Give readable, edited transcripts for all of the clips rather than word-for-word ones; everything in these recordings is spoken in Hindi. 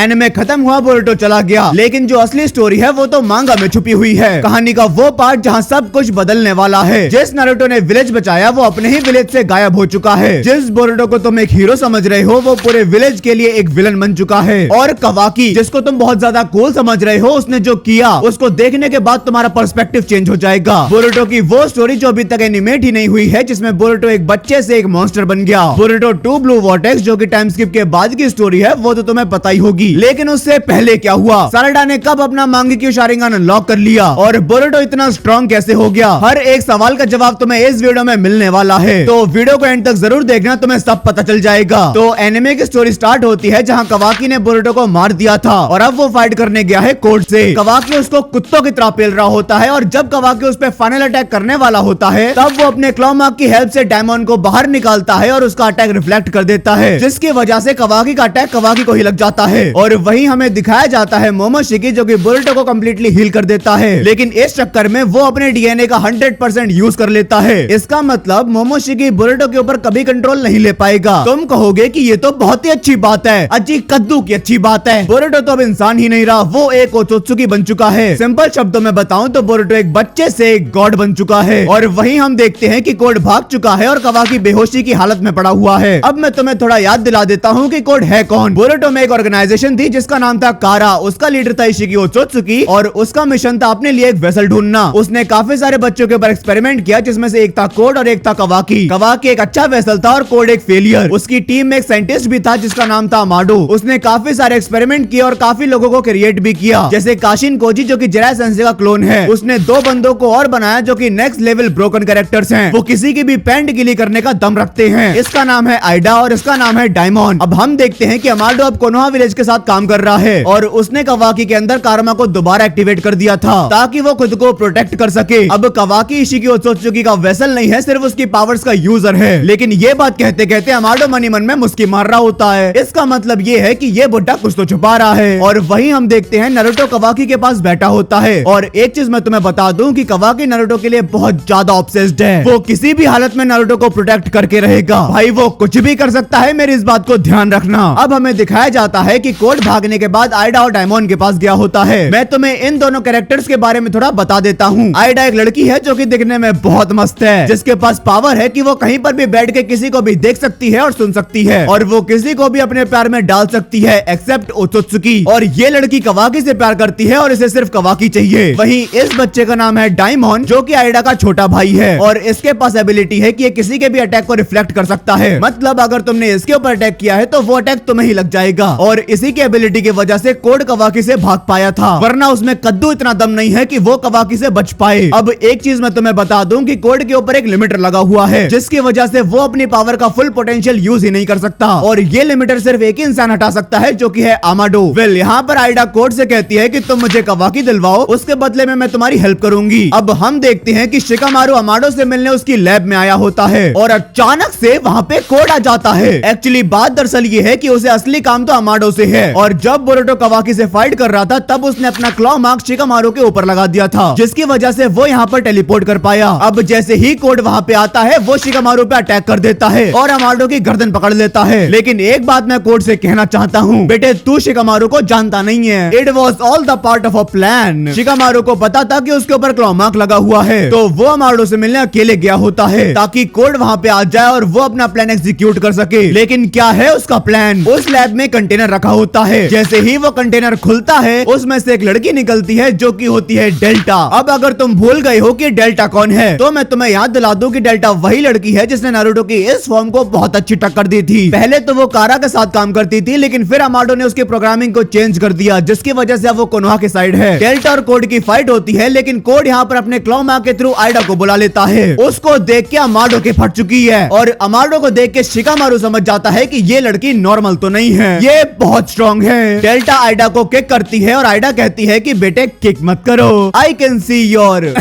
एनिमे खत्म हुआ, बोरुटो चला गया, लेकिन जो असली स्टोरी है वो तो मांगा में छुपी हुई है। कहानी का वो पार्ट जहाँ सब कुछ बदलने वाला है। जिस नारुतो ने विलेज बचाया वो अपने ही विलेज से गायब हो चुका है। जिस बोरुटो को तुम एक हीरो समझ रहे हो वो पूरे विलेज के लिए एक विलन बन चुका है। और कवाकी जिसको तुम बहुत ज्यादा कूल समझ रहे हो, उसने जो किया उसको देखने के बाद तुम्हारा पर्सपेक्टिव चेंज हो जाएगा। बोरुटो की वो स्टोरी जो अभी तक एनिमेट ही नहीं हुई है, जिसमें बोरुटो एक बच्चे से एक मॉन्स्टर बन गया। बोरुटो 2 ब्लू वॉर्टेक्स जो कि टाइम स्किप के बाद की स्टोरी है वो तो तुम्हें पता ही होगी, लेकिन उससे पहले क्या हुआ, साराडा ने कब अपना मांगेक्यू शारिंगन अनलॉक कर लिया और बोरुटो इतना स्ट्रॉन्ग कैसे हो गया, हर एक सवाल का जवाब तुम्हें इस वीडियो में मिलने वाला है। तो वीडियो को एंड तक जरूर देखना, तुम्हें सब पता चल जाएगा। तो एनिमे की स्टोरी स्टार्ट होती है जहाँ कवाकी ने बोरुटो को मार दिया था और अब वो फाइट करने गया है कोर्ट से। कवाकी उसको कुत्तों की तरह पेल रहा होता है और जब कवाकी उस पर फाइनल अटैक करने वाला होता है तब वो अपने क्लॉ मार्क की हेल्प से डायमंड को बाहर निकालता है और उसका अटैक रिफ्लेक्ट कर देता है, जिसकी वजह से कवाकी का अटैक कवाकी को ही लग जाता है। और वहीं हमें दिखाया जाता है मोमोशिकी जो कि बोरुटो को कंप्लीटली हील कर देता है, लेकिन इस चक्कर में वो अपने डीएनए का 100% यूज कर लेता है। इसका मतलब मोमोशिकी बोरुटो के ऊपर कभी कंट्रोल नहीं ले पाएगा। तुम कहोगे कि ये तो बहुत ही अच्छी बात है, अजी कद्दू की अच्छी बात है। बोरुटो तो अब इंसान ही नहीं रहा, वो एक ओत्सुकी बन चुका है। सिंपल शब्दों में बताऊं तो बोरुटो एक बच्चे से एक गॉड बन चुका है। और वहीं हम देखते हैं कि कोड भाग चुका है और कवाकी बेहोशी की हालत में पड़ा हुआ है। अब मैं तुम्हें थोड़ा याद दिला देता हूँ कि कोड है कौन। बोरुटो में एक ऑर्गेनाइजेशन थी जिसका नाम था कारा, उसका लीडर था इशिकी ओत्सुकी और उसका मिशन था अपने लिए एक वेसल ढूंढना। उसने काफी सारे बच्चों के ऊपर एक्सपेरिमेंट किया, जिसमें से एक था कोड और एक था कवाकी। कवाकी एक अच्छा वेसल था और कोड एक फेलियर। उसकी टीम में एक साइंटिस्ट भी था जिसका नाम था अमाडो। उसने काफी सारे एक्सपेरिमेंट किए और काफी लोगों को क्रिएट भी किया, जैसे काशिन कोजी जो कि जिराई सेंसेई का क्लोन है। उसने 2 बंदों को और बनाया जो कि नेक्स्ट लेवल ब्रोकन कैरेक्टर्स हैं। वो किसी की भी पैंट गिली करने का दम रखते हैं। इसका नाम है आइडा और इसका नाम है डायमंड। अब हम देखते हैं कि अमाडो अब कोनोहा विलेज के साथ काम कर रहा है और उसने कवाकी के अंदर कारमा को दोबारा एक्टिवेट कर दिया था ताकि वो खुद को प्रोटेक्ट कर सके। अब कवाकी इशिकी ओत्सुकी का वेसल नहीं है, सिर्फ उसकी पावर्स का यूजर है। लेकिन ये बात कहते कहते अमाडो मनी मन में मुस्की मार रहा होता है। इसका मतलब ये है कि ये बुड्ढा कुछ तो छुपा रहा है। और वहीं हम देखते हैं नारुतो कवाकी के पास बैठा होता है। और एक चीज मैं तुम्हें बता दूं कि कवाकी नारुतो के लिए बहुत ज्यादा ऑब्सेस्ड है। वो किसी भी हालत में नारुतो को प्रोटेक्ट करके रहेगा। भाई वो कुछ भी कर सकता है, मेरी इस बात को ध्यान रखना। अब हमें दिखाया जाता है कि कोड भागने के बाद आइडा और डायमंड के पास गया होता है। मैं तुम्हें इन दोनों कैरेक्टर्स के बारे में थोड़ा बता देता हूँ। आइडा एक लड़की है जो कि दिखने में बहुत मस्त है, जिसके पास पावर है कि वो कहीं पर भी बैठ के किसी को भी देख सकती है और सुन सकती है और वो किसी को भी अपने प्यार में डाल सकती है एक्सेप्ट ओत्सुकी। और ये लड़की कवाकी से प्यार करती है और इसे सिर्फ कवाकी चाहिए। वहीं इस बच्चे का नाम है डायमंड जो कि आइडा का छोटा भाई है और इसके पास एबिलिटी है कि ये किसी के भी अटैक को रिफ्लेक्ट कर सकता है। मतलब अगर तुमने इसके ऊपर अटैक किया है तो वो अटैक तुम्हें ही लग जाएगा। और इसी की एबिलिटी की वजह से कोड कवाकी से भाग पाया था, वरना उसमें कद्दू इतना दम नहीं है कि वो कवाकी से बच पाए। अब एक चीज मैं तुम्हें बता दूं कि कोड के ऊपर एक लिमिटर लगा हुआ है, जिसकी वजह से वो अपनी पावर का फुल पोटेंशियल यूज ही नहीं कर सकता और ये लिमिटर सिर्फ एक ही इंसान हटा सकता है जो कि है अमाडो। वेल यहाँ पर आइडा कोड से कहती है कि तुम मुझे कवाकी दिलवाओ, उसके बदले में मैं तुम्हारी हेल्प करूंगी। अब हम देखते हैं कि शिकामारू अमाडो से मिलने उसकी लैब में आया होता है और अचानक से वहाँ पे कोड आ जाता है। एक्चुअली बात दरअसल ये है कि उसे असली काम तो अमाडो से है और जब बोरुटो कवाकी से फाइट कर रहा था तब उसने अपना क्लॉ मार्क शिकामारू के ऊपर लगा दिया था, जिसकी वजह से वो यहाँ पर टेलीपोर्ट कर पाया। अब जैसे ही कोड वहाँ पे आता है वो शिकामारू पे अटैक कर देता है और अमाडो की गर्दन पकड़ लेता है। लेकिन एक बात मैं कोड से कहना चाहता हूँ, बेटे तू शिकामारू को जानता नहीं है। It was all the part of a plan. Shikamaru को पता था कि उसके ऊपर क्लॉ मार्क लगा हुआ है, तो वो अमाडो से मिलने अकेले गया होता है ताकि कोड वहाँ पे आ जाए और वो अपना प्लान एग्जीक्यूट कर सके। लेकिन क्या है उसका प्लान? उस लैब में कंटेनर रखा होता है। जैसे ही वो कंटेनर खुलता है उसमें से एक लड़की निकलती है जो कि होती है डेल्टा। अब अगर तुम भूल गए हो कि डेल्टा कौन है तो मैं तुम्हें याद दिला दूं कि डेल्टा वही लड़की है जिसने नारुतो की इस फॉर्म को बहुत अच्छी टक्कर दी थी। पहले तो वो कारा के साथ काम करती थी, लेकिन फिर अमाडो ने उसकी प्रोग्रामिंग को चेंज कर दिया, जिसकी वजह से अब वो कोनोहा के साइड है। डेल्टा और कोड की फाइट होती है, लेकिन कोड यहाँ पर अपने क्लॉ मार्क के थ्रू आइडा को बुला लेता है। उसको देख के अमाडो के फट चुकी है और अमाडो को देख के शिकामारू समझ जाता है कि ये लड़की नॉर्मल तो नहीं है, ये बहुत स्ट्रॉन्ग है। डेल्टा आइडा को किक करती है और आइडा कहती है कि बेटे किक मत करो, I can see your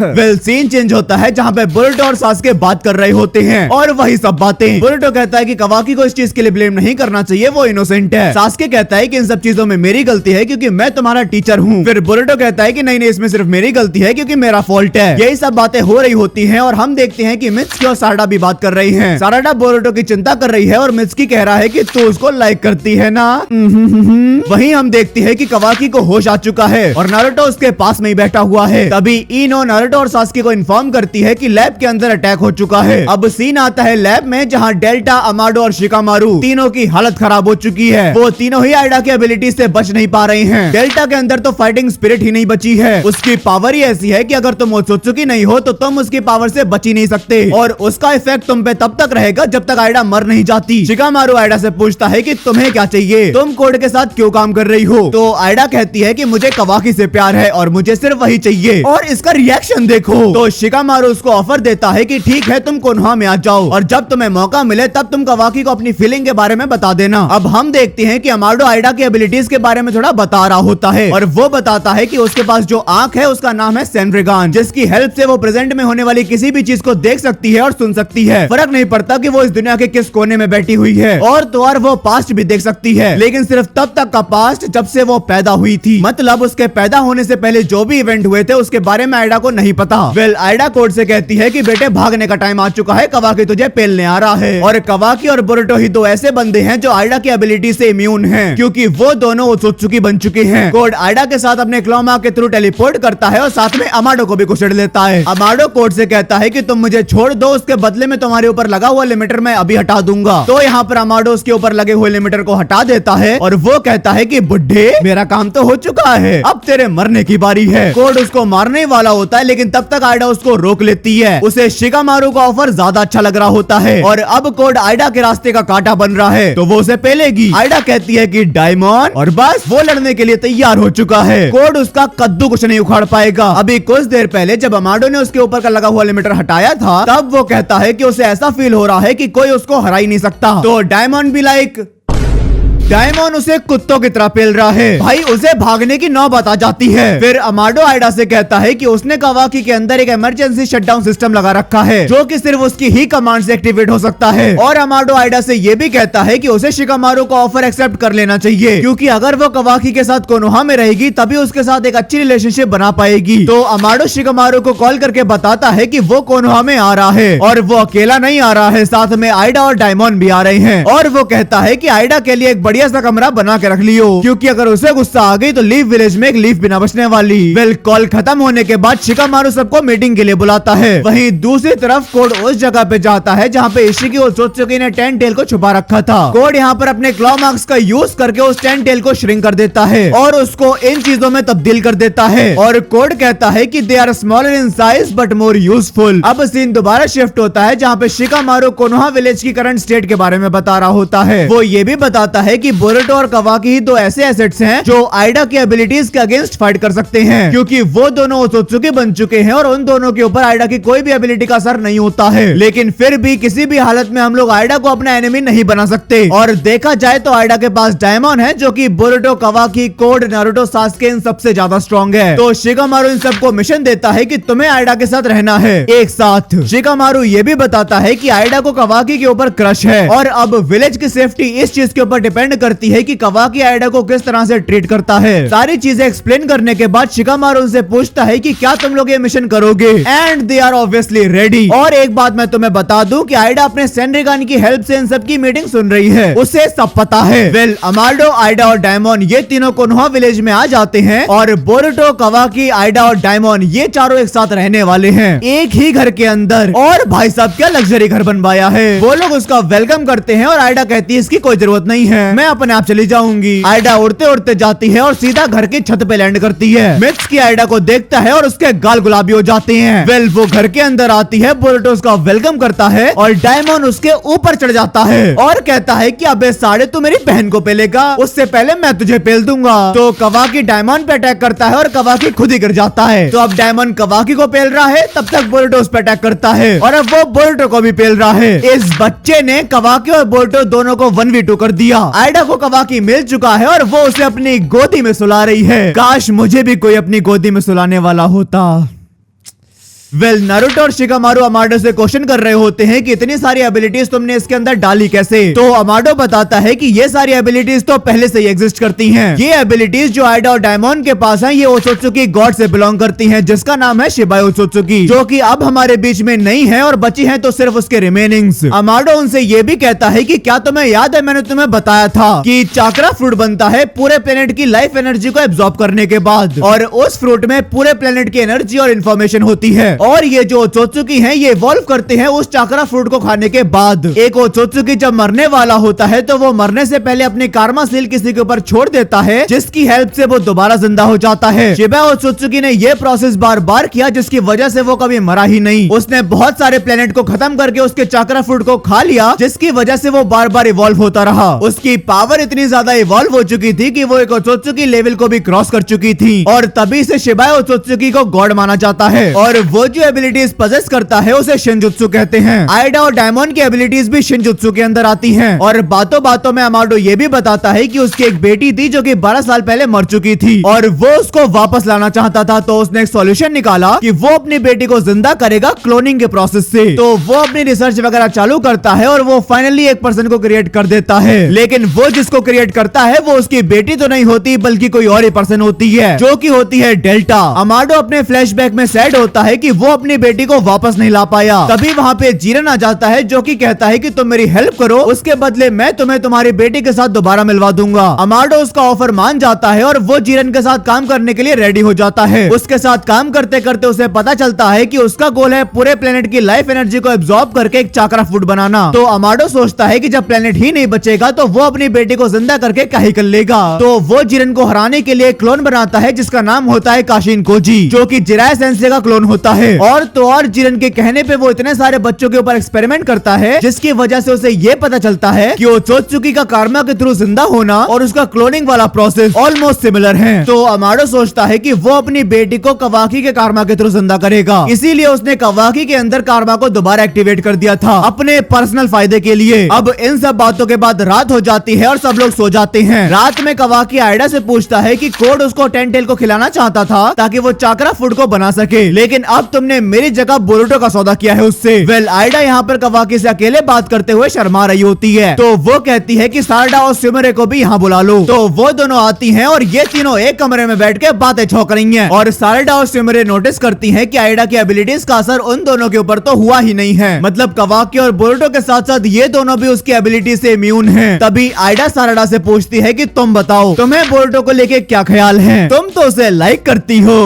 well scene change होता है जहाँ पे बोरुटो और सास्के बात कर रहे होते हैं और वही सब बातें। बोरुटो कहता है कि कवाकी को इस चीज के लिए ब्लेम नहीं करना चाहिए, वो इनोसेंट है। सास्के कहता है कि इन सब चीजों में मेरी गलती है क्योंकि मैं तुम्हारा टीचर हूँ। फिर बोरुटो कहता है कि नहीं इसमें सिर्फ मेरी गलती है क्योंकि मेरा फॉल्ट है। यही सब बातें हो रही होती हैं और हम देखते हैं कि मित्सुकी और साराडा भी बात कर रही हैं। साराडा बोरुटो की चिंता कर रही है और मित्सुकी कह रहा है कि तू उसको लाइक करती है ना। वहीं हम देखते हैं कि कवाकी को होश आ चुका है और नारुतो उसके पास में ही बैठा हुआ है। तभी इनो नारुतो और सास्के को इन्फॉर्म करती है कि लैब के अंदर अटैक हो चुका है। अब सीन आता है लैब में जहाँ डेल्टा, अमाडो और शिकामारू तीनों की हालत खराब हो चुकी है। वो तीनों ही आइडा की एबिलिटी से बच नहीं पा रहे हैं। डेल्टा के अंदर तो फाइटिंग स्पिरिट ही नहीं बची है। उसकी पावर ही ऐसी है कि अगर तुम ओत्सुत्सुकी नहीं हो तो तुम उसकी पावर से बच ही नहीं सकते और उसका इफेक्ट तुम पे तब तक रहेगा जब तक आइडा मर नहीं जाती। शिकामारू आइडा से पूछता है कि तुम्हें क्या चाहिए, तुम कोड के साथ क्यों काम कर रही हो। तो आइडा कहती है कि मुझे कवाकी से प्यार है और मुझे सिर्फ वही चाहिए। और इसका रिएक्शन देखो। तो शिकामारू उसको ऑफर देता है कि ठीक है तुम कोनोहा में आ जाओ और जब तुम्हें मौका मिले तब तुम कवाकी को अपनी फीलिंग के बारे में बता देना। अब हम देखते हैं कि अमाडो आइडा की एबिलिटीज के बारे में थोड़ा बता रहा होता है और वो बताता है कि उसके पास जो आंख है उसका नाम है सेनरिगान, जिसकी हेल्प से वो प्रेजेंट में होने वाली किसी भी चीज को देख सकती है और सुन सकती है। फर्क नहीं पड़ता कि वो इस दुनिया के किस कोने में बैठी हुई है। और तो और वो पास्ट भी देख सकती है, लेकिन सिर्फ तब तक का पास्ट जब से वो पैदा हुई थी। मतलब उसके पैदा होने से पहले जो भी इवेंट हुए थे उसके बारे में आइडा को नहीं पता। वेल आइडा कोड से कहती है कि बेटे भागने का टाइम आ चुका है, कवाकी तुझे पेलने आ रहा है। और कवाकी और बोरुटो ही दो ऐसे बंदे हैं जो आइडा की एबिलिटी से इम्यून हैं, क्योंकि वो दोनों ओत्सुत्सुकी बन चुके हैं। कोड आइडा के साथ अपने क्लोमा के थ्रू टेलीपोर्ट करता है और साथ में अमाडो को भी कुचल लेता है। अमाडो कोड से कहता है कि तुम मुझे छोड़ दो, उसके बदले में तुम्हारे ऊपर लगा हुआ लिमिटर मैं अभी हटा दूंगा। तो यहाँ पर अमाडो उसके ऊपर लगे हुए लिमिटर को हटा देता है और वो कहता है कि बुड्ढे मेरा काम तो हो चुका है, अब तेरे मरने की बारी है। कोड उसको मारने वाला होता है लेकिन तब तक आइडा उसको रोक लेती है। उसे शिकामारू का ऑफर ज्यादा अच्छा लग रहा होता है और अब कोड आइडा के रास्ते का कांटा बन रहा है तो वो उसे पेलेगी। आइडा कहती है कि डायमंड, और बस वो लड़ने के लिए तैयार हो चुका है। कोड उसका कद्दू कुछ नहीं उखाड़ पाएगा। अभी कुछ देर पहले जब अमाडो ने उसके ऊपर का लगा हुआ लिमिटर हटाया था तब वो कहता है कि उसे ऐसा फील हो रहा है कि कोई उसको हरा ही नहीं सकता। तो डायमंड भी लाइक डायमंड उसे कुत्तों की तरह पेल रहा है। भाई उसे भागने की नौबत आ जाती है। फिर अमाडो आइडा से कहता है कि उसने कवाकी के अंदर एक इमरजेंसी शटडाउन सिस्टम लगा रखा है जो कि सिर्फ उसकी ही कमांड से एक्टिवेट हो सकता है। और अमाडो आइडा से ये भी कहता है कि उसे शिकामारू का ऑफर एक्सेप्ट कर लेना चाहिए, क्योंकि अगर वो कवाकी के साथ कोनोहा में रहेगी तभी उसके साथ एक अच्छी रिलेशनशिप बना पाएगी। तो अमाडो शिकामारू को कॉल करके बताता है कि वो कोनोहा में आ रहा है और वो अकेला नहीं आ रहा है, साथ में आइडा और डायमंड भी आ रहे हैं। और वो कहता है कि आइडा के लिए एक बढ़िया सा कमरा बना के रख लियो, क्योंकि अगर उसे गुस्सा आ गई तो लीफ विलेज में एक लीफ भी ना बचने वाली। वेल कॉल खत्म होने के बाद शिकामारू सबको मीटिंग के लिए बुलाता है। वहीं दूसरी तरफ कोड उस जगह पे जाता है जहाँ पे इशिकी और ओत्सुत्सुकी ने 10 टेल को छुपा रखा था। कोड यहाँ पर अपने क्लॉ मार्क्स का यूज करके उस 10 टेल को श्रिंक कर देता है और उसको इन चीजों में तब्दील कर देता है। और कोड कहता है कि they are smaller in size but more useful. अब सीन दोबारा शिफ्ट होता है जहाँ पे शिकामारू कोनोहा विलेज की करंट स्टेट के बारे में बता रहा होता है। वो ये भी बताता है कि बोरुटो और कवाकी ही दो ऐसे एसेट्स हैं जो आइडा की एबिलिटीज के अगेंस्ट फाइट कर सकते हैं, क्योंकि वो दोनों ओत्सुत्सुकी बन चुके हैं और उन दोनों के ऊपर आइडा की कोई भी एबिलिटी का असर नहीं होता है। लेकिन फिर भी किसी भी हालत में हम लोग आइडा को अपना एनिमी नहीं बना सकते। और देखा जाए तो आइडा के पास डायमंड है जो कि बोरुटो, कवाकी, कोड, नारुतो, सास्के इन सबसे ज्यादा स्ट्रॉन्ग है। तो शिकामारू इन सबको मिशन देता है कि तुम्हें आइडा के साथ रहना है एक साथ। शिकामारू ये भी बताता है कि आइडा को कवाकी के ऊपर क्रश है और अब विलेज की सेफ्टी इस चीज के ऊपर डिपेंड करती है कि कवाकी आइडा को किस तरह से ट्रीट करता है। सारी चीजें एक्सप्लेन करने के बाद शिकामारू उनसे पूछता है कि क्या तुम लोग ये मिशन करोगे, and they are obviously ready. और एक बात मैं तुम्हें बता दूं कि आइडा अपने सेनरिगान की हेल्प से इन सब की मीटिंग सुन रही है, उसे सब पता है। वेल अमाडो, आइडा और डायमंड ये तीनों कोनोहा विलेज में आ जाते हैं और बोरुटो, कवाकी, आइडा और डायमंड ये चारों एक साथ रहने वाले हैं एक ही घर के अंदर। और भाई साहब क्या लग्जरी घर बनवाया है। वो लोग उसका वेलकम करते हैं और आइडा कहती है इसकी कोई जरूरत नहीं है, मैं अपने आप चली जाऊंगी। आइडा उड़ते उड़ते जाती है और सीधा घर की छत पे लैंड करती है। मित्सुकी आइडा को देखता है और उसके गाल गुलाबी हो जाते हैं। वेल वो घर के अंदर आती है, बोरुटो उसका वेलकम करता है और डायमंड उसके ऊपर चढ़ जाता है और कहता है कि अबे साढ़े तू मेरी बहन को पेलेगा, उससे पहले मैं तुझे पेल दूंगा। तो कवाकी डायमंड पे अटैक करता है और कवाकी खुद ही गिर जाता है। तो अब डायमंड कवाकी को पेल रहा है, तब तक बोरुटो उस पे अटैक करता है और अब वो बोरुटो को भी पेल रहा है। इस बच्चे ने कवाकी और बोरुटो दोनों को 1v2 कर दिया। आइडा को कवाकी मिल चुका है और वो उसे अपनी गोदी में सुला रही है। काश मुझे भी कोई अपनी गोदी में सुलाने वाला होता। वेल नारुतो और शिकामारू अमाडो से क्वेश्चन कर रहे होते हैं कि इतनी सारी एबिलिटीज तुमने इसके अंदर डाली कैसे। तो अमाडो बताता है कि ये सारी एबिलिटीज तो पहले से ही एग्जिस्ट करती हैं। ये एबिलिटीज जो आइडा और डायमंड के पास हैं, ये ओत्सुत्सुकी गॉड से बिलोंग करती हैं, जिसका नाम है शिबाई ओत्सुत्सुकी, जो कि अब हमारे बीच में नहीं है और बची हैं तो सिर्फ उसके रिमेनिंग्स। अमाडो उनसे ये भी कहता है कि क्या तुम्हें याद है मैंने तुम्हें बताया था कि चाकरा फ्रूट बनता है पूरे प्लेनेट की लाइफ एनर्जी को एब्जॉर्ब करने के बाद, और उस फ्रूट में पूरे प्लेनेट की एनर्जी और इन्फॉर्मेशन होती है, और ये जो ओत्सुत्सुकी हैं ये इवॉल्व करते हैं उस चाकरा फ्रूट को खाने के बाद। एक ओत्सुत्सुकी जब मरने वाला होता है तो वो मरने से पहले अपनी कार्मा सील किसी के ऊपर छोड़ देता है, जिसकी हेल्प से वो दोबारा जिंदा हो जाता है। शिबा ओत्सुत्सुकी ने ये प्रोसेस बार बार किया, जिसकी वजह से वो कभी मरा ही नहीं। उसने बहुत सारे प्लेनेट को खत्म करके उसके चाकरा फ्रूट को खा लिया, जिसकी वजह से वो बार बार इवॉल्व होता रहा। उसकी पावर इतनी ज्यादा इवॉल्व हो चुकी थी कि वो एक ओत्सुत्सुकी लेवल को भी क्रॉस कर चुकी थी, और तभी से शिबा ओत्सुत्सुकी को गॉड माना जाता है। और वो जो एबिलिटीज पजेस करता है उसे शिनजुत्सु कहते हैं। आइडा और डायमंड की एबिलिटीज भी शिनजुत्सु के अंदर आती हैं। और बातों बातों में अमाडो ये भी बताता है कि उसकी एक बेटी थी जो कि 12 साल पहले मर चुकी थी, और वो उसको वापस लाना चाहता था। तो उसने एक सॉल्यूशन निकाला कि वो अपनी बेटी को जिंदा करेगा क्लोनिंग के प्रोसेस से। तो वो अपनी रिसर्च वगैरह चालू करता है और वो फाइनली एक पर्सन को क्रिएट कर देता है। लेकिन वो जिसको क्रिएट करता है वो उसकी बेटी तो नहीं होती, बल्कि कोई और ही पर्सन होती है, जो कि होती है डेल्टा। अमाडो अपने फ्लैशबैक में सैड होता है कि वो अपनी बेटी को वापस नहीं ला पाया। तभी वहाँ पे जीरन आ जाता है, जो कि कहता है कि तुम मेरी हेल्प करो, उसके बदले मैं तुम्हें तुम्हारी बेटी के साथ दोबारा मिलवा दूंगा। अमाडो उसका ऑफर मान जाता है और वो जीरन के साथ काम करने के लिए रेडी हो जाता है। उसके साथ काम करते करते उसे पता चलता है कि उसका गोल है पूरे प्लेनेट की लाइफ एनर्जी को एब्जॉर्ब करके एक चाकरा फूड बनाना। तो अमाडो सोचता है कि जब प्लेनेट ही नहीं बचेगा तो वो अपनी बेटी को जिंदा करके क्या ही कर लेगा। तो वो जीरन को हराने के लिए क्लोन बनाता है, जिसका नाम होता है काशिन कोजी, जो कि जिराय सेंसे का क्लोन होता है। और तो और जीरन के कहने पे वो इतने सारे बच्चों के ऊपर एक्सपेरिमेंट करता है, जिसकी वजह से उसे ये पता चलता है कि ओत्सुत्सुकी का कार्मा के थ्रू जिंदा होना और उसका क्लोनिंग वाला प्रोसेस ऑलमोस्ट सिमिलर है। तो अमाडो सोचता है कि वो अपनी बेटी को कवाकी के कार्मा के थ्रू जिंदा करेगा, इसीलिए उसने कवाकी के अंदर कार्मा को दोबारा एक्टिवेट कर दिया था अपने पर्सनल फायदे के लिए। अब इन सब बातों के बाद रात हो जाती है और सब लोग सो जाते हैं। रात में कवाकी आइडा से पूछता है कि कोड उसको टेंटेल को खिलाना चाहता था ताकि वो चाकरा फूड को बना सके, लेकिन अब तुमने मेरी जगह बोरुटो का सौदा किया है उससे। वेल आइडा यहाँ पर कवाकी से अकेले बात करते हुए शर्मा रही होती है, तो वो कहती है कि सारडा और सुमिरे को भी यहाँ बुला लो। तो वो दोनों आती हैं और ये तीनों एक कमरे में बैठ के बातें छौक रही हैं। और सारडा और सुमिरे नोटिस करती हैं कि आइडा की एबिलिटीज का असर उन दोनों के ऊपर तो हुआ ही नहीं है, मतलब कवाकी और बोरुटो के साथ साथ ये दोनों भी उसकी एबिलिटी से इम्यून हैं। तभी आइडा सारडा से पूछती है कि तुम बताओ तुम्हें बोरुटो को लेके क्या ख्याल है, तुम तो उसे लाइक करती हो।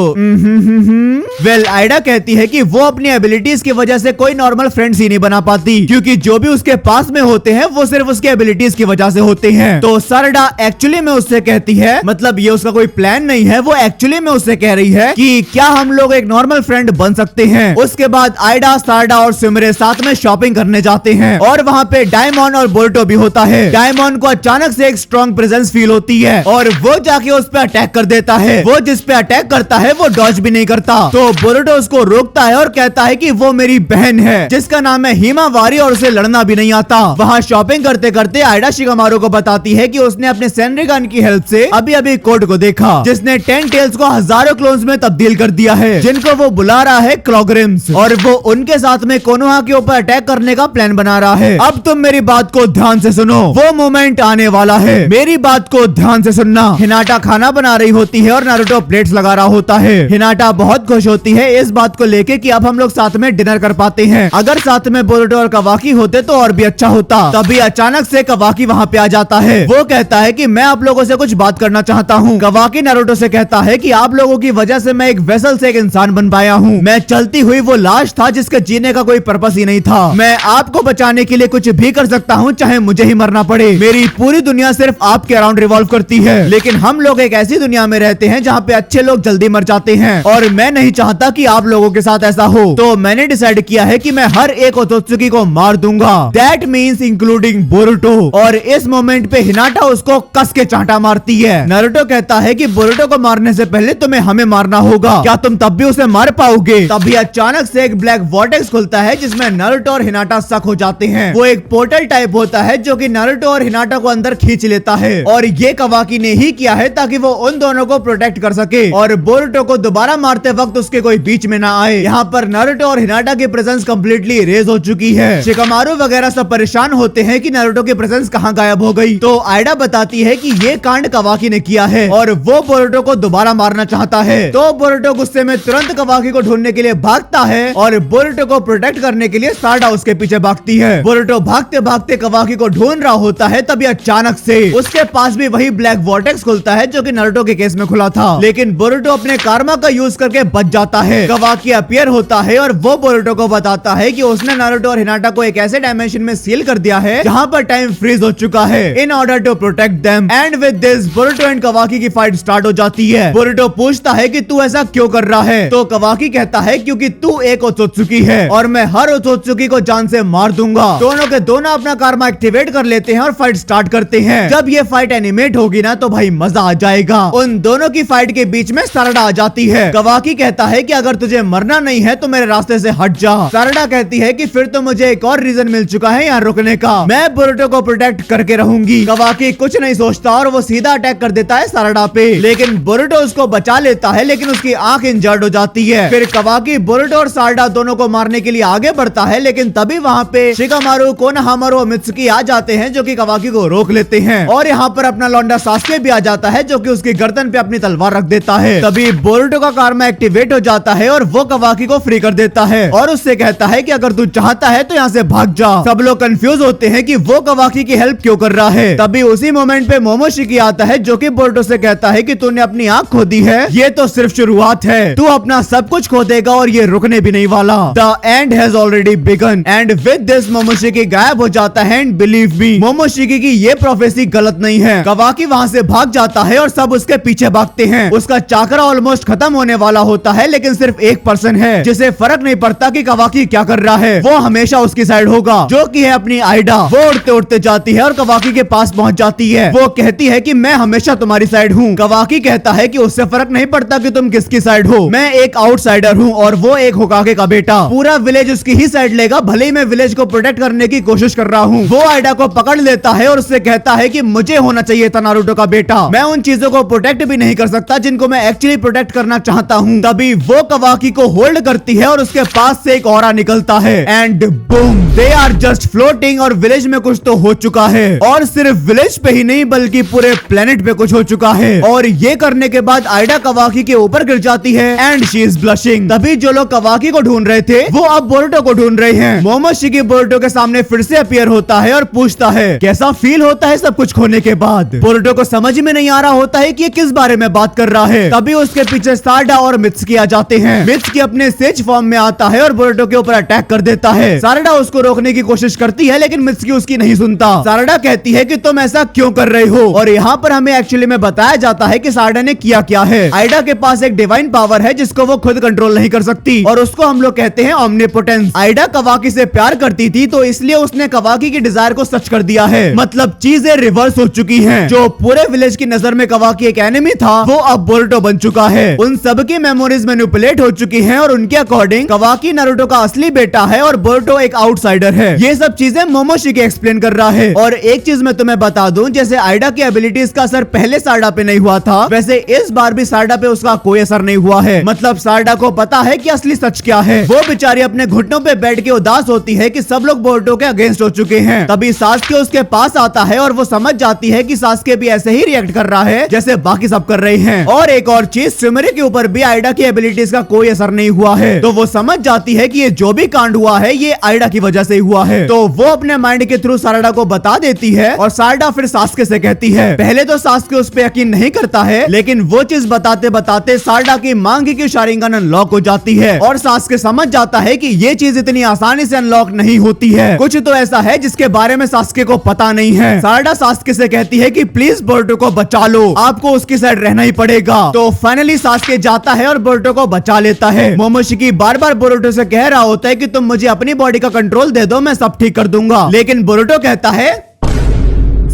वेल आइडा कहती है कि वो अपनी एबिलिटीज की वजह से कोई नॉर्मल फ्रेंड्स ही नहीं बना पाती, क्योंकि जो भी उसके पास में होते हैं वो सिर्फ उसके एबिलिटीज की वजह से होते हैं। तो सारडा एक्चुअली में उससे कहती है, मतलब ये उसका कोई प्लान नहीं है, वो एक्चुअली में उससे कह रही है कि क्या हम लोग एक नॉर्मल फ्रेंड बन सकते हैं। उसके बाद आइडा सारडा और सुमिरे साथ में शॉपिंग करने जाते हैं और वहाँ पे डायमंड और बोरुटो भी होता है। डायमंड को अचानक से एक स्ट्रॉन्ग प्रेजेंस फील होती है और वो जाके उस पर अटैक कर देता है। वो जिस पे अटैक करता है वो डॉज भी नहीं करता, तो बोरुटो उसको रोकता है और कहता है कि वो मेरी बहन है जिसका नाम है हिमावारी और उसे लड़ना भी नहीं आता। वहाँ शॉपिंग करते करते आइडा शिकामारू को बताती है कि उसने अपने सेनरिगन की हेल्प से अभी अभी कोड को देखा, जिसने 10 टेल्स को हजारों क्लोन्स में तब्दील कर दिया है, जिनको वो बुला रहा है क्लॉगरिम्स, और वो उनके साथ में कोनोहा के ऊपर अटैक करने का प्लान बना रहा है। अब तुम मेरी बात को ध्यान से सुनो, वो मोमेंट आने वाला है, मेरी बात को ध्यान से सुनना। हिनाटा खाना बना रही होती है और नारुतो प्लेट्स लगा रहा होता है। हिनाटा बहुत खुश होती है इस बात को लेके कि अब हम लोग साथ में डिनर कर पाते हैं। अगर साथ में बोरुटो और कवाकी होते तो और भी अच्छा होता। तभी अचानक से कवाकी वहाँ पे आ जाता है। वो कहता है कि मैं आप लोगों से कुछ बात करना चाहता हूँ। कवाकी नारुतो से कहता है कि आप लोगों की वजह से मैं एक वेसल से एक इंसान बन पाया हूँ। मैं चलती हुई वो लाश था जिसके जीने का कोई पर्पस ही नहीं था। मैं आपको बचाने के लिए कुछ भी कर सकता हूँ, चाहे मुझे ही मरना पड़े। मेरी पूरी दुनिया सिर्फ आपके अराउंड रिवॉल्व करती है, लेकिन हम लोग एक ऐसी दुनिया में रहते हैं जहाँ पे अच्छे लोग जल्दी मर जाते हैं और मैं नहीं चाहता कि आप लोगों के साथ ऐसा हो। तो मैंने डिसाइड किया है कि मैं हर एक ओत्सुत्सुकी को मार दूंगा, दैट मीन्स इंक्लूडिंग बोरुटो। और इस मोमेंट पे हिनाटा उसको कस के चांटा मारती है। नारुतो कहता है कि बोरुटो को मारने से पहले तुम्हें हमें मारना होगा, क्या तुम तब भी उसे मार पाओगे? तभी अचानक से एक ब्लैक वॉर्टेक्स खुलता है जिसमें नारुतो और हिनाटा शक हो जाते हैं। वो एक पोर्टल टाइप होता है जो कि नारुतो और हिनाटा को अंदर खींच लेता है, और ये कवाकी ने ही किया है ताकि वो उन दोनों को प्रोटेक्ट कर सके और बोरुटो को दोबारा मारते वक्त उसके कोई बीच में ना आए। यहाँ पर नारुतो और हिनाटा की प्रेजेंस कम्प्लीटली इरेज हो चुकी है। शिकामारू वगैरह सब परेशान होते हैं कि नारुतो की प्रेजेंस कहाँ गायब हो गई। तो आइडा बताती है कि ये कांड कवाकी ने किया है और वो बोरुतो को दोबारा मारना चाहता है। तो बोरुतो गुस्से में तुरंत कवाकी को ढूंढने के लिए भागता है और बोरुतो को प्रोटेक्ट करने के लिए सारडा उसके पीछे भागती है। बोरुतो भागते भागते कवाकी को ढूंढ रहा होता है, तभी अचानक से उसके पास भी वही ब्लैक वॉर्टेक्स खुलता है जो कि नारुतो के केस में खुला था। लेकिन बोरुतो अपने कारमा का यूज करके बच जाता है। कवाकी अपीयर होता है और वो बोरुतो को बताता है कि उसने नारुतो और हिनाटा को एक ऐसे डायमेंशन में सील कर दिया है जहाँ पर टाइम फ्रीज हो चुका है in order to protect them. And with this Boruto and Kawaki की फाइट स्टार्ट हो जाती है। बोरुतो पूछता है कि तू ऐसा क्यों कर रहा है? तो कवाकी कहता है क्योंकि तू एक ओत्सुकी है और मैं हर ओत्सुकी को जान से मार दूंगा। दोनों के दोनों अपना कारमा एक्टिवेट कर लेते हैं और फाइट स्टार्ट करते हैं। जब ये फाइट एनिमेट होगी ना तो भाई मजा आ जाएगा। उन दोनों की फाइट के बीच में सारडा आ जाती है। कवाकी कहता है कि अगर तुझे मरना नहीं है तो मेरे रास्ते से हट जा। सारडा कहती है कि फिर तो मुझे एक और रीजन मिल चुका है यहाँ रुकने का, मैं बोरुतो को प्रोटेक्ट करके रहूंगी। कवाकी कुछ नहीं सोचता और वो सीधा अटैक कर देता है सारडा पे, लेकिन बोरुतो उसको बचा लेता है, लेकिन उसकी आंख इंजर्ड हो जाती है। फिर कवाकी बोरुतो और सारडा दोनों को मारने के लिए आगे बढ़ता है, लेकिन तभी वहाँ पे शिकामारू, कोनोहामारू और मित्सुकी आ जाते हैं जो कि कवाकी को रोक लेते हैं। और यहाँ पर अपना लौंडा सास्के भी आ जाता है जो कि उसकी गर्दन पे अपनी तलवार रख देता है। तभी बोरुतो का कारमा एक्टिवेट हो जाता है और वो कवाकी को फ्री कर देता है और उससे कहता है कि अगर तू चाहता है तो यहाँ से भाग जा। सब लोग कंफ्यूज होते हैं कि वो कवाकी की हेल्प क्यों कर रहा है। तभी उसी मोमेंट पे मोमोशिकी आता है जो कि बोरुतो से कहता है कि तूने अपनी आंख खो दी है, ये तो सिर्फ शुरुआत है, तू अपना सब कुछ खो देगा और ये रुकने भी नहीं वाला। The end has already begun. And with this Momoshiki गायब हो जाता है। एंड बिलीव मी, मोमोशिकी की ये प्रोफेसी गलत नहीं है। कवाकी वहाँ से भाग जाता है और सब उसके पीछे भागते हैं। उसका चाकरा ऑलमोस्ट खत्म होने वाला होता है, लेकिन सिर्फ एक पर्सन है जिसे फर्क नहीं पड़ता कि कवाकी क्या कर रहा है, वो हमेशा उसकी साइड होगा, जो कि है अपनी आइडा। वो उड़ते उड़ते जाती है और कवाकी के पास पहुंच जाती है। वो कहती है कि मैं हमेशा तुम्हारी साइड हूँ। कवाकी कहता है कि उससे फर्क नहीं पड़ता कि तुम किसकी साइड हो, मैं एक आउटसाइडर हूँ और वो एक होकागे का बेटा। पूरा विलेज उसकी ही साइड लेगा, भले ही मैं विलेज को प्रोटेक्ट करने की कोशिश कर रहा हूँ। वो आइडा को पकड़ लेता है और उससे कहता है कि मुझे होना चाहिए था नारुतो का बेटा, मैं उन चीजों को प्रोटेक्ट भी नहीं कर सकता जिनको मैं एक्चुअली प्रोटेक्ट करना चाहता हूँ। तभी वो कवाकी को होल्ड करती है और उसके पास से एक ऑरा निकलता है and boom, they are just floating. और विलेज में कुछ तो हो चुका है, और सिर्फ विलेज पे ही नहीं बल्कि पूरे प्लेनेट पे कुछ हो चुका है। और ये करने के बाद आइडा कवाकी के ऊपर गिर जाती है एंड शी इज ब्लशिंग। तभी जो लोग कवाकी को ढूंढ रहे थे वो अब बोरुतो को ढूंढ रहे हैं। मोमोशिकी बोरुतो के सामने फिर से अपीयर होता है और पूछता है कैसा फील होता है सब कुछ खोने के बाद। बोरुतो को समझ में नहीं आ रहा होता है कि ये किस बारे में बात कर रहा है। तभी उसके पीछे सारडा और मित्सुकी आ जाते हैं। मित्सुकी अपने सेज फॉर्म में आता है और बोरुतो के ऊपर अटैक कर देता है। सारडा उसको रोकने की कोशिश करती है, लेकिन मित्सुकी उसकी नहीं सुनता। सारडा कहती है कि तुम ऐसा क्यों कर रहे हो, और यहाँ पर हमें एक्चुअली में बताया जाता है कि सारडा ने किया क्या है। आइडा के पास एक डिवाइन पावर है जिसको वो खुद कंट्रोल नहीं कर सकती, और उसको हम लोग कहते हैं ओमनीपोटेंस। आइडा कवाकी से प्यार करती थी तो इसलिए उसने कवाकी की डिजायर को सच कर दिया है। मतलब चीजें रिवर्स हो चुकी हैं। जो पूरे विलेज की नजर में कवाकी एक एनिमी था वो अब बोरुतो बन चुका है। उन सबकी मेमोरीज मैनिपुलेट हो चुकी हैं और उनके अकॉर्डिंग कवाकी नारुतो का असली बेटा है और बोरुतो एक आउटसाइडर है। ये सब चीजें मोमोशिकी एक्सप्लेन कर रहा है। और एक चीज मैं तुम्हें बता दूं, जैसे आइडा की एबिलिटीज का असर पहले सारडा पे नहीं हुआ था, वैसे इस बार भी सारडा पे उसका कोई असर नहीं हुआ है। मतलब सारडा को पता है कि असली सच क्या है। वो बेचारी अपने घुटनों पे बैठ के उदास होती है कि सब लोग बोरुतो के अगेंस्ट हो चुके हैं। तभी सास्के उसके पास आता है और वो समझ जाती है कि सास्के भी ऐसे ही रिएक्ट कर रहा है जैसे बाकी सब कर रहे हैं। और एक और चीज, सुमिरी के ऊपर भी आइडा की एबिलिटीज का कोई असर नहीं हुआ है। तो वो समझ जाती है कि ये जो भी कांड हुआ है ये आइडा की वजह से हुआ है। तो वो अपने माइंड के थ्रू सारडा को बता देती है और सारडा फिर सास्के से कहती है। पहले तो सास्के उस पर यकीन नहीं करता है, लेकिन वो चीज बताते बताते सारडा की मांगी की शारिंगन अनलॉक हो जाती है और सास्के समझ जाता है कि ये चीज इतनी आसानी से अनलॉक नहीं होती है। कुछ तो ऐसा है जिसके बारे में सास्के को पता नहीं है। सारडा सास्के से कहती है कि प्लीज बोरुतो को बचा लो, आपको उसकी साइड रहना ही पड़ेगा। तो फाइनली सास्के जाता है और बोरुतो को बचा लेता है। मोमोशिकी बार बार बोरुतो से कह रहा होता है कि तुम मुझे अपनी बॉडी का कंट्रोल दे दो, मैं सब ठीक कर दूंगा। लेकिन बोरुतो कहता है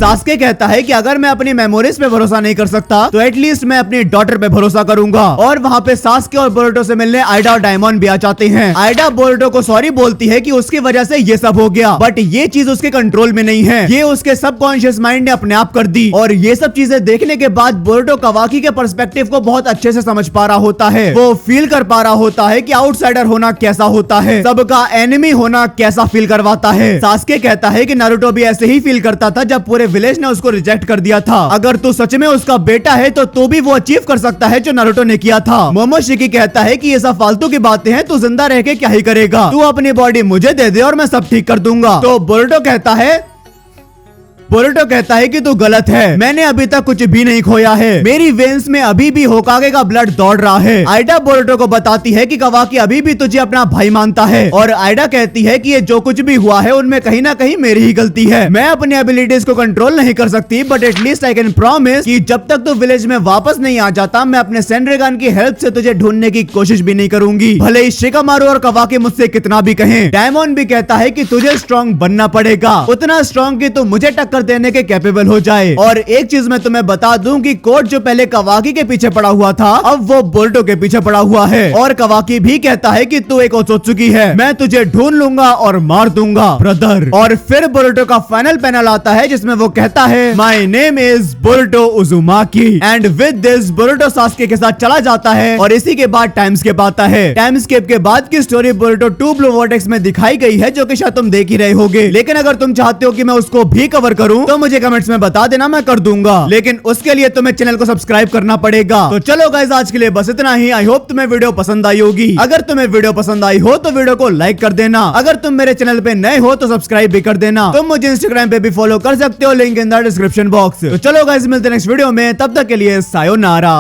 सास्के कहता है कि अगर मैं अपनी मेमोरीज पे भरोसा नहीं कर सकता तो एटलीस्ट मैं अपनी डॉटर पे भरोसा करूंगा। और वहाँ पे सास्के और बोरुटो से मिलने आइडा और डायमंड भी आ जाते हैं। आइडा बोरुटो को सॉरी बोलती है कि उसकी वजह से ये सब हो गया, बट ये चीज उसके कंट्रोल में नहीं है, ये उसके सबकॉन्शियस माइंड ने अपने आप कर दी। और ये सब चीजें देखने के बाद बोरुटो कावाकी के पर्सपेक्टिव को बहुत अच्छे से समझ पा रहा होता है। वो फील कर पा रहा होता है कि आउटसाइडर होना कैसा होता है, सबका एनिमी होना कैसा फील करवाता है। सास्के कहता है कि नारुतो भी ऐसे ही फील करता था जब पूरे विलेज ने उसको रिजेक्ट कर दिया था। अगर तू सच में उसका बेटा है तो तू भी वो अचीव कर सकता है जो नारुतो ने किया था। मोमोशिकी कहता है कि ये सब फालतू की बातें हैं, तू जिंदा रह के क्या ही करेगा, तू अपनी बॉडी मुझे दे दे और मैं सब ठीक कर दूंगा। तो बोरुटो कहता है कि तू गलत है, मैंने अभी तक कुछ भी नहीं खोया है, मेरी वेन्स में अभी भी होकागे का ब्लड दौड़ रहा है। आइडा बोरुटो को बताती है कि कावाकी अभी भी तुझे अपना भाई मानता है, और आइडा कहती है कि ये जो कुछ भी हुआ है उनमें कहीं ना कहीं मेरी ही गलती है। मैं अपनी एबिलिटीज को कंट्रोल नहीं कर सकती, but at least I can promise कि जब तक तू विलेज में वापस नहीं आ जाता मैं अपने सेंड्रेगान की हेल्प से तुझे ढूंढने की कोशिश भी नहीं करूंगी, भले ही शिकामारू और कावाकी मुझसे कितना भी कहें। डायमंड भी कहता है कि तुझे स्ट्रॉन्ग बनना पड़ेगा, उतना स्ट्रॉन्ग कि तू मुझे टक्कर देने के कैपेबल हो जाए। और एक चीज मैं तुम्हें बता दूं कि कोड जो पहले कावाकी के पीछे पड़ा हुआ था अब वो बोरुटो के पीछे पड़ा हुआ है। और कावाकी भी कहता है कि तू एक ओत्सुकी है, मैं तुझे ढूंढ लूंगा और मार दूंगा ब्रदर। और फिर बोरुटो का फाइनल पैनल आता है जिसमें वो कहता है my name is Boruto उजुमाकी, and with this Boruto Sasuke के साथ चला जाता है। और इसी के बाद टाइम स्केप आता है। टाइम स्केप के बाद की स्टोरी बोरुटो 2 ब्लू वॉर्टेक्स में दिखाई गई है, जो कि शायद तुम देख ही रहे होगे। लेकिन अगर तुम चाहते हो कि मैं उसको भी कवर करूं तो मुझे कमेंट्स में बता देना, मैं कर दूंगा। लेकिन उसके लिए तुम्हें चैनल को सब्सक्राइब करना पड़ेगा। तो चलो गाइस, आज के लिए बस इतना ही। आई होप तुम्हें वीडियो पसंद आई होगी। अगर तुम्हें वीडियो पसंद आई हो तो वीडियो को लाइक कर देना। अगर तुम मेरे चैनल पे नए हो तो सब्सक्राइब भी कर देना। तुम मुझे इंस्टाग्राम पे भी फॉलो कर सकते हो, link in the description box. तो चलो गाइस, मिलते हैं नेक्स्ट वीडियो में, तब तक के लिए सायोनारा।